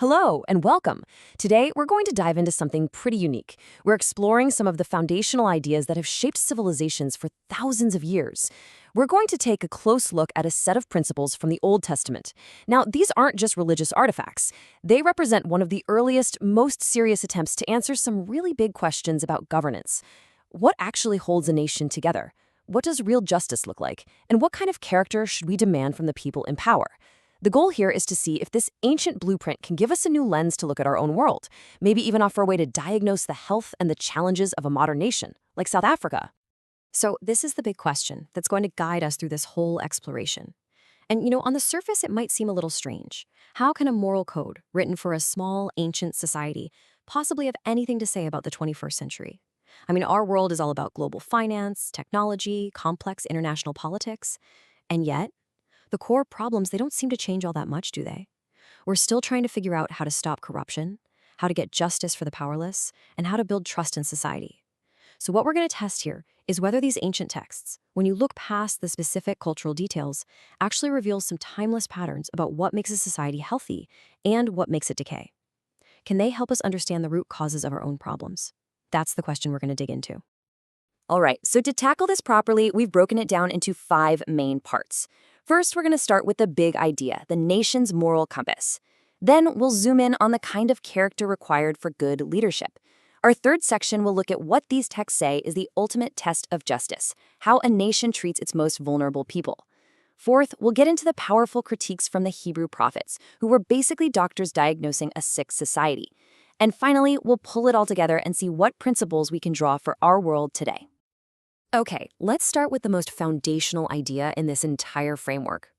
Hello and welcome. Today, we're going to dive into something pretty unique. We're exploring some of the foundational ideas that have shaped civilizations for thousands of years. We're going to take a close look at a set of principles from the Old Testament. Now, these aren't just religious artifacts. They represent one of the earliest, most serious attempts to answer some really big questions about governance. What actually holds a nation together? What does real justice look like? And what kind of character should we demand from the people in power? The goal here is to see if this ancient blueprint can give us a new lens to look at our own world, maybe even offer a way to diagnose the health and the challenges of a modern nation, like South Africa. So this is the big question that's going to guide us through this whole exploration. And on the surface, it might seem a little strange. How can a moral code written for a small, ancient society possibly have anything to say about the 21st century? I mean, our world is all about global finance, technology, complex international politics. And yet, the core problems, they don't seem to change all that much, do they? We're still trying to figure out how to stop corruption, how to get justice for the powerless, and how to build trust in society. So what we're going to test here is whether these ancient texts, when you look past the specific cultural details, actually reveal some timeless patterns about what makes a society healthy and what makes it decay. Can they help us understand the root causes of our own problems? That's the question we're going to dig into. All right, so to tackle this properly, we've broken it down into 5 main parts. First, we're going to start with the big idea, the nation's moral compass. Then we'll zoom in on the kind of character required for good leadership. Our third section will look at what these texts say is the ultimate test of justice, how a nation treats its most vulnerable people. Fourth, we'll get into the powerful critiques from the Hebrew prophets, who were basically doctors diagnosing a sick society. And finally, we'll pull it all together and see what principles we can draw for our world today. Okay, let's start with the most foundational idea in this entire framework.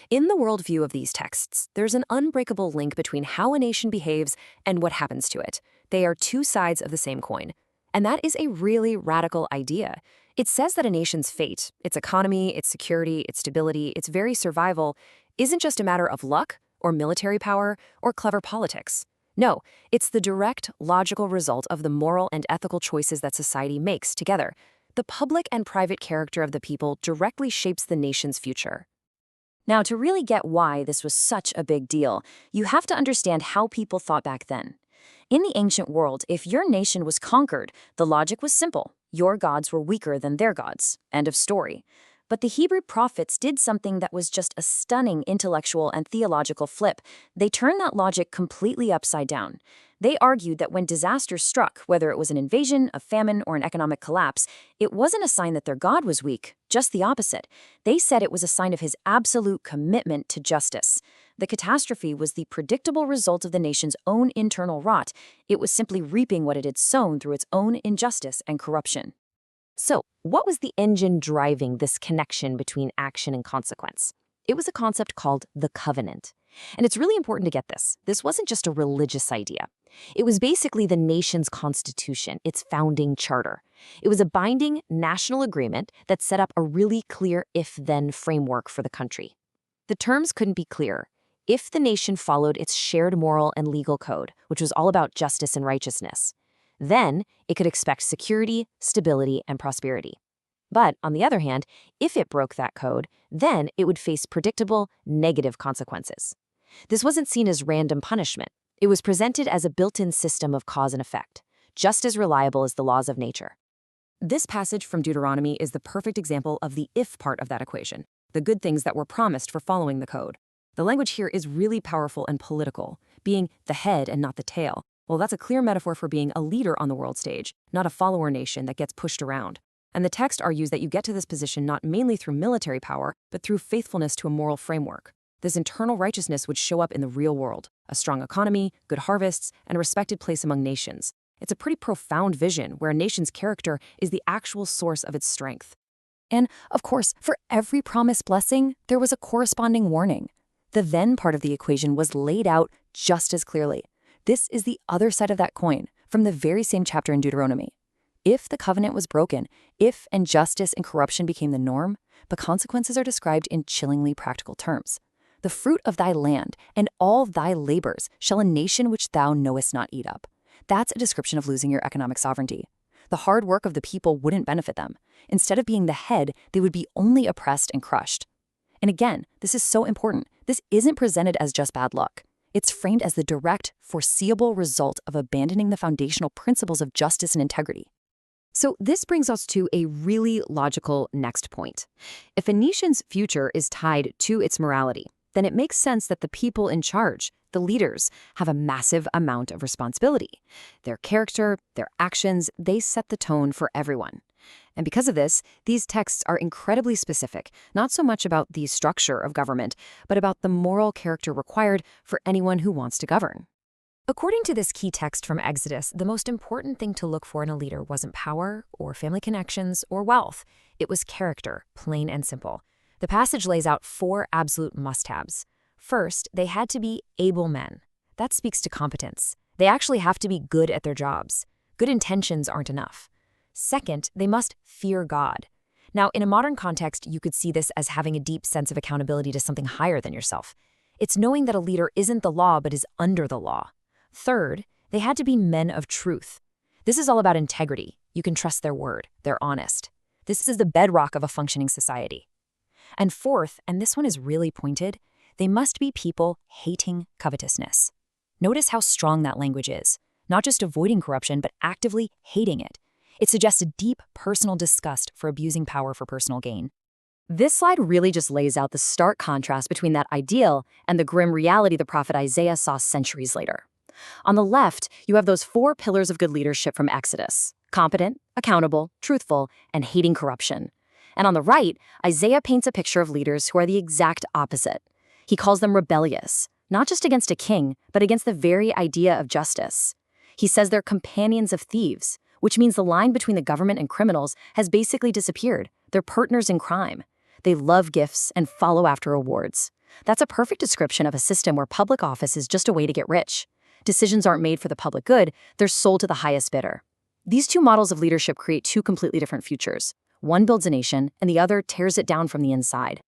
In the worldview of these texts, there's an unbreakable link between how a nation behaves and what happens to it. They are two sides of the same coin. And that is a really radical idea. It says that a nation's fate, its economy, its security, its stability, its very survival, isn't just a matter of luck or military power or clever politics. No, it's the direct, logical result of the moral and ethical choices that society makes together. The public and private character of the people directly shapes the nation's future. Now, to really get why this was such a big deal, you have to understand how people thought back then. In the ancient world, if your nation was conquered, the logic was simple. Your gods were weaker than their gods. End of story. But the Hebrew prophets did something that was just a stunning intellectual and theological flip. They turned that logic completely upside down. They argued that when disaster struck, whether it was an invasion, a famine, or an economic collapse, it wasn't a sign that their God was weak, just the opposite. They said it was a sign of his absolute commitment to justice. The catastrophe was the predictable result of the nation's own internal rot. It was simply reaping what it had sown through its own injustice and corruption. So, what was the engine driving this connection between action and consequence? It was a concept called the covenant. And it's really important to get this. This wasn't just a religious idea. It was basically the nation's constitution, its founding charter. It was a binding national agreement that set up a really clear if-then framework for the country. The terms couldn't be clearer. If the nation followed its shared moral and legal code, which was all about justice and righteousness, then it could expect security, stability, and prosperity. But on the other hand, if it broke that code, then it would face predictable, negative consequences. This wasn't seen as random punishment. It was presented as a built-in system of cause and effect, just as reliable as the laws of nature. This passage from Deuteronomy is the perfect example of the if part of that equation, the good things that were promised for following the code. The language here is really powerful and political, being the head and not the tail. Well, that's a clear metaphor for being a leader on the world stage, not a follower nation that gets pushed around. And the text argues that you get to this position not mainly through military power, but through faithfulness to a moral framework. This internal righteousness would show up in the real world, a strong economy, good harvests, and a respected place among nations. It's a pretty profound vision where a nation's character is the actual source of its strength. And, of course, for every promised blessing, there was a corresponding warning. The then part of the equation was laid out just as clearly. This is the other side of that coin, from the very same chapter in Deuteronomy. If the covenant was broken, if injustice and corruption became the norm, the consequences are described in chillingly practical terms. The fruit of thy land and all thy labors shall a nation which thou knowest not eat up. That's a description of losing your economic sovereignty. The hard work of the people wouldn't benefit them. Instead of being the head, they would be only oppressed and crushed. And again, this is so important. This isn't presented as just bad luck. It's framed as the direct, foreseeable result of abandoning the foundational principles of justice and integrity. So this brings us to a really logical next point. If a nation's future is tied to its morality, then it makes sense that the people in charge, the leaders, have a massive amount of responsibility. Their character, their actions, they set the tone for everyone. And because of this, these texts are incredibly specific, not so much about the structure of government, but about the moral character required for anyone who wants to govern. According to this key text from Exodus, the most important thing to look for in a leader wasn't power or family connections or wealth. It was character, plain and simple. The passage lays out 4 absolute must-haves. First, they had to be able men. That speaks to competence. They actually have to be good at their jobs. Good intentions aren't enough. Second, they must fear God. Now, in a modern context, you could see this as having a deep sense of accountability to something higher than yourself. It's knowing that a leader isn't the law but is under the law. Third, they had to be men of truth. This is all about integrity. You can trust their word. They're honest. This is the bedrock of a functioning society. And fourth, and this one is really pointed, they must be people hating covetousness. Notice how strong that language is. Not just avoiding corruption, but actively hating it. It suggests a deep personal disgust for abusing power for personal gain. This slide really just lays out the stark contrast between that ideal and the grim reality the prophet Isaiah saw centuries later. On the left, you have those 4 pillars of good leadership from Exodus: competent, accountable, truthful, and hating corruption. And on the right, Isaiah paints a picture of leaders who are the exact opposite. He calls them rebellious, not just against a king, but against the very idea of justice. He says they're companions of thieves, which means the line between the government and criminals has basically disappeared. They're partners in crime. They love gifts and follow after awards. That's a perfect description of a system where public office is just a way to get rich. Decisions aren't made for the public good, they're sold to the highest bidder. These 2 models of leadership create 2 completely different futures. One builds a nation, and the other tears it down from the inside.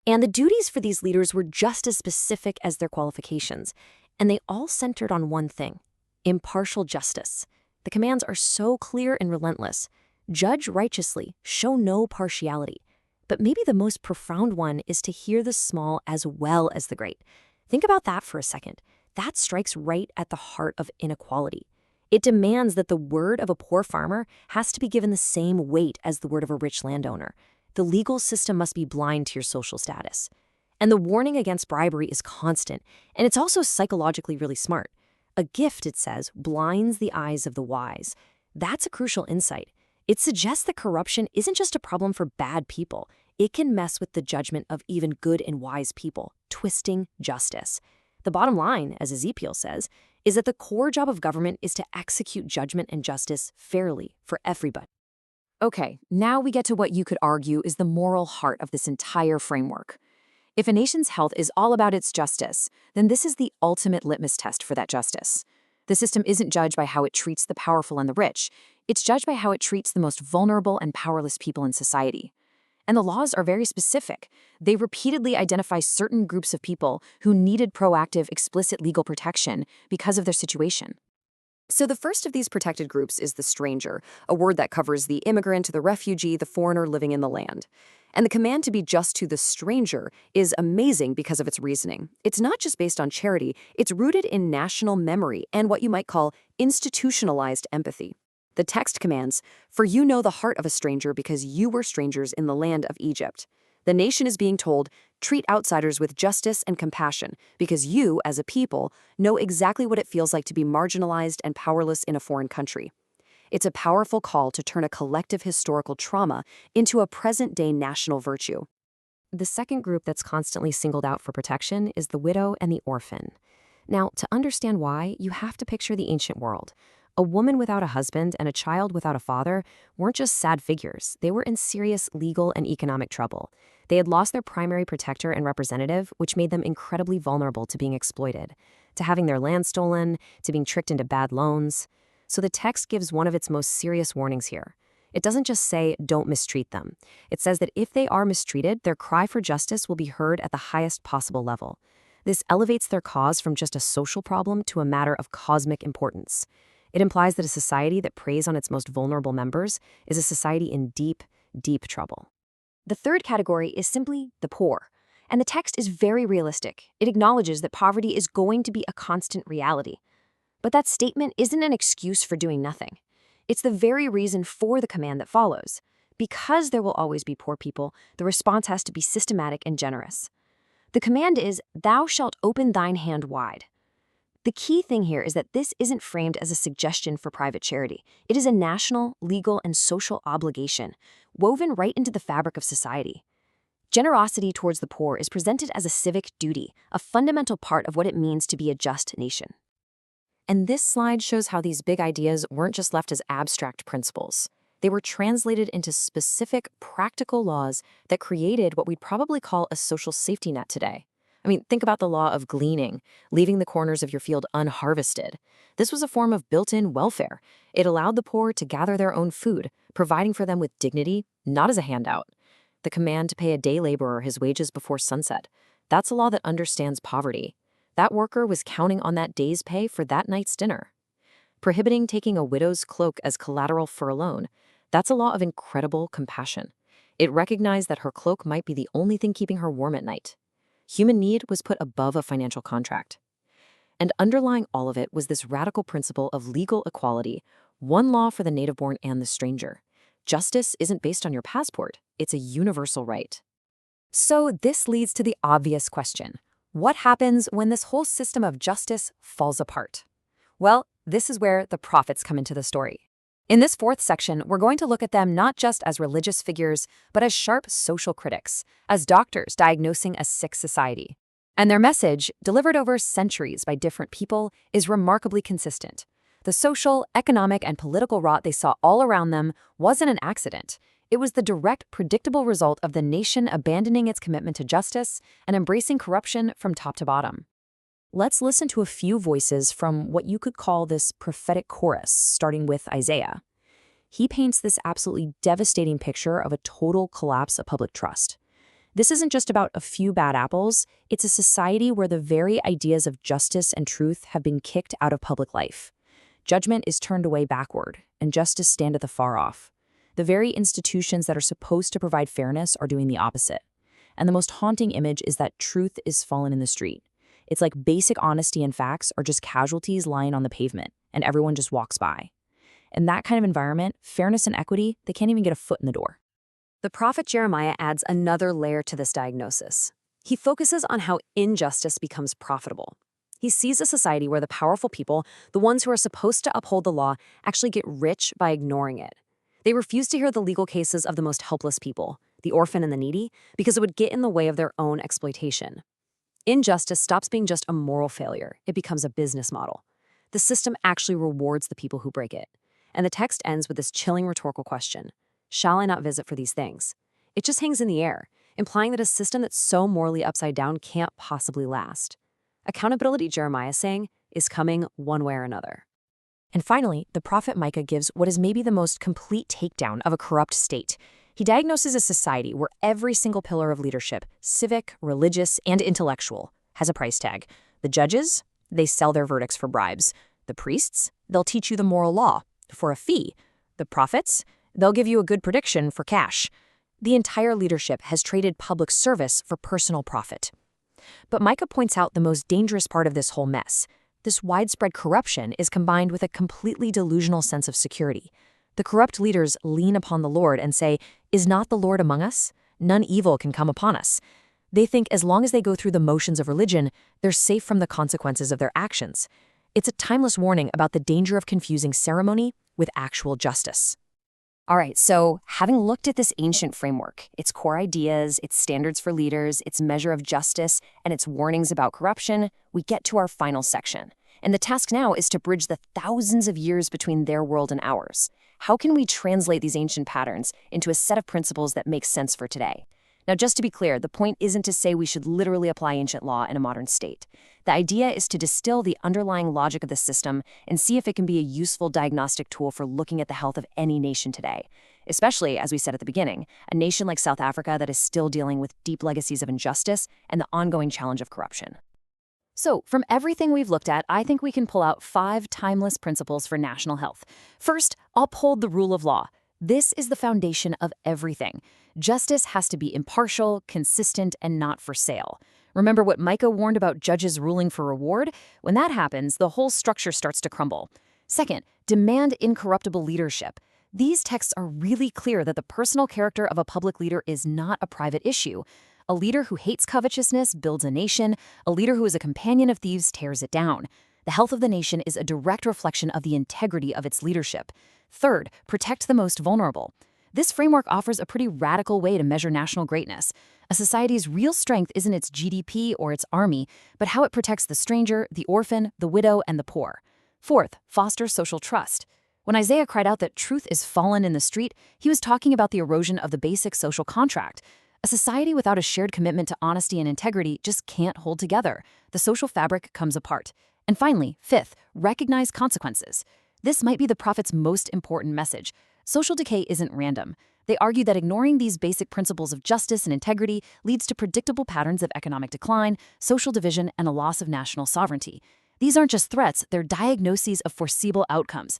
And the duties for these leaders were just as specific as their qualifications, and they all centered on one thing: impartial justice. The commands are so clear and relentless. Judge righteously, show no partiality. But maybe the most profound one is to hear the small as well as the great. Think about that for a second. That strikes right at the heart of inequality. It demands that the word of a poor farmer has to be given the same weight as the word of a rich landowner. The legal system must be blind to your social status. And the warning against bribery is constant, and it's also psychologically really smart. A gift, it says, blinds the eyes of the wise. That's a crucial insight. It suggests that corruption isn't just a problem for bad people. It can mess with the judgment of even good and wise people, twisting justice. The bottom line, as Ezekiel says, is that the core job of government is to execute judgment and justice fairly for everybody. Okay, now we get to what you could argue is the moral heart of this entire framework. If a nation's health is all about its justice, then this is the ultimate litmus test for that justice. The system isn't judged by how it treats the powerful and the rich. It's judged by how it treats the most vulnerable and powerless people in society. And the laws are very specific. They repeatedly identify certain groups of people who needed proactive, explicit legal protection because of their situation. So the first of these protected groups is the stranger, a word that covers the immigrant, the refugee, the foreigner living in the land. And the command to be just to the stranger is amazing because of its reasoning. It's not just based on charity, it's rooted in national memory and what you might call institutionalized empathy. The text commands, "For you know the heart of a stranger because you were strangers in the land of Egypt." The nation is being told, treat outsiders with justice and compassion because you, as a people, know exactly what it feels like to be marginalized and powerless in a foreign country. It's a powerful call to turn a collective historical trauma into a present-day national virtue. The second group that's constantly singled out for protection is the widow and the orphan. Now, to understand why, you have to picture the ancient world. A woman without a husband and a child without a father weren't just sad figures. They were in serious legal and economic trouble. They had lost their primary protector and representative, which made them incredibly vulnerable to being exploited, to having their land stolen, to being tricked into bad loans. So the text gives one of its most serious warnings here. It doesn't just say, don't mistreat them. It says that if they are mistreated, their cry for justice will be heard at the highest possible level. This elevates their cause from just a social problem to a matter of cosmic importance. It implies that a society that preys on its most vulnerable members is a society in deep, deep trouble. The third category is simply the poor. And the text is very realistic. It acknowledges that poverty is going to be a constant reality. But that statement isn't an excuse for doing nothing. It's the very reason for the command that follows. Because there will always be poor people, the response has to be systematic and generous. The command is, "Thou shalt open thine hand wide." The key thing here is that this isn't framed as a suggestion for private charity. It is a national, legal, and social obligation, woven right into the fabric of society. Generosity towards the poor is presented as a civic duty, a fundamental part of what it means to be a just nation. And this slide shows how these big ideas weren't just left as abstract principles. They were translated into specific, practical laws that created what we'd probably call a social safety net today. I mean, think about the law of gleaning, leaving the corners of your field unharvested. This was a form of built-in welfare. It allowed the poor to gather their own food, providing for them with dignity, not as a handout. The command to pay a day laborer his wages before sunset. That's a law that understands poverty. That worker was counting on that day's pay for that night's dinner. Prohibiting taking a widow's cloak as collateral for a loan. That's a law of incredible compassion. It recognized that her cloak might be the only thing keeping her warm at night. Human need was put above a financial contract. And underlying all of it was this radical principle of legal equality, one law for the native-born and the stranger. Justice isn't based on your passport, it's a universal right. So this leads to the obvious question. What happens when this whole system of justice falls apart? Well, this is where the prophets come into the story. In this fourth section, we're going to look at them not just as religious figures, but as sharp social critics, as doctors diagnosing a sick society. And their message, delivered over centuries by different people, is remarkably consistent. The social, economic, and political rot they saw all around them wasn't an accident. It was the direct, predictable result of the nation abandoning its commitment to justice and embracing corruption from top to bottom. Let's listen to a few voices from what you could call this prophetic chorus, starting with Isaiah. He paints this absolutely devastating picture of a total collapse of public trust. This isn't just about a few bad apples, it's a society where the very ideas of justice and truth have been kicked out of public life. Judgment is turned away backward, and justice standeth afar off. The very institutions that are supposed to provide fairness are doing the opposite. And the most haunting image is that truth is fallen in the street. It's like basic honesty and facts are just casualties lying on the pavement, and everyone just walks by. In that kind of environment, fairness and equity, they can't even get a foot in the door. The prophet Jeremiah adds another layer to this diagnosis. He focuses on how injustice becomes profitable. He sees a society where the powerful people, the ones who are supposed to uphold the law, actually get rich by ignoring it. They refuse to hear the legal cases of the most helpless people, the orphan and the needy, because it would get in the way of their own exploitation. Injustice stops being just a moral failure. It becomes a business model. The system actually rewards the people who break it. And the text ends with this chilling rhetorical question. Shall I not visit for these things? It just hangs in the air, implying that a system that's so morally upside down can't possibly last. Accountability, Jeremiah is saying, is coming one way or another. And finally, the prophet Micah gives what is maybe the most complete takedown of a corrupt state. He diagnoses a society where every single pillar of leadership, civic, religious, and intellectual, has a price tag. The judges, they sell their verdicts for bribes. The priests, they'll teach you the moral law for a fee. The prophets, they'll give you a good prediction for cash. The entire leadership has traded public service for personal profit. But Micah points out the most dangerous part of this whole mess. This widespread corruption is combined with a completely delusional sense of security. The corrupt leaders lean upon the Lord and say, "Is not the Lord among us? None evil can come upon us." They think as long as they go through the motions of religion, they're safe from the consequences of their actions. It's a timeless warning about the danger of confusing ceremony with actual justice. All right, so having looked at this ancient framework, its core ideas, its standards for leaders, its measure of justice, and its warnings about corruption, we get to our final section. And the task now is to bridge the thousands of years between their world and ours. How can we translate these ancient patterns into a set of principles that make sense for today? Now, just to be clear, the point isn't to say we should literally apply ancient law in a modern state. The idea is to distill the underlying logic of the system and see if it can be a useful diagnostic tool for looking at the health of any nation today. Especially, as we said at the beginning, a nation like South Africa that is still dealing with deep legacies of injustice and the ongoing challenge of corruption. So, from everything we've looked at, I think we can pull out 5 timeless principles for national health. First, uphold the rule of law. This is the foundation of everything. Justice has to be impartial, consistent, and not for sale. Remember what Micah warned about judges ruling for reward? When that happens, the whole structure starts to crumble. Second, demand incorruptible leadership. These texts are really clear that the personal character of a public leader is not a private issue. A leader who hates covetousness builds a nation. A leader who is a companion of thieves tears it down. The health of the nation is a direct reflection of the integrity of its leadership. Third, protect the most vulnerable. This framework offers a pretty radical way to measure national greatness. A society's real strength isn't its GDP or its army, but how it protects the stranger, the orphan, the widow, and the poor. Fourth, foster social trust. When Isaiah cried out that truth is fallen in the street, he was talking about the erosion of the basic social contract. A society without a shared commitment to honesty and integrity just can't hold together. The social fabric comes apart. And finally, fifth, recognize consequences. This might be the prophet's most important message. Social decay isn't random. They argue that ignoring these basic principles of justice and integrity leads to predictable patterns of economic decline, social division, and a loss of national sovereignty. These aren't just threats, they're diagnoses of foreseeable outcomes.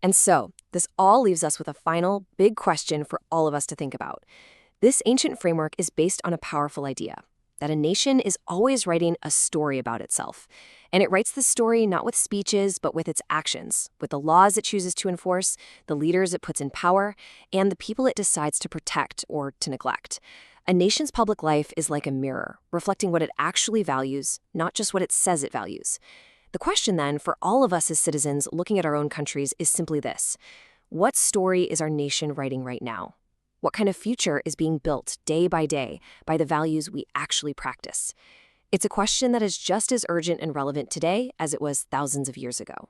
And so, this all leaves us with a final, big question for all of us to think about. This ancient framework is based on a powerful idea, that a nation is always writing a story about itself. And it writes the story not with speeches, but with its actions, with the laws it chooses to enforce, the leaders it puts in power, and the people it decides to protect or to neglect. A nation's public life is like a mirror, reflecting what it actually values, not just what it says it values. The question then, for all of us as citizens looking at our own countries, is simply this. What story is our nation writing right now? What kind of future is being built day by the values we actually practice? It's a question that is just as urgent and relevant today as it was thousands of years ago.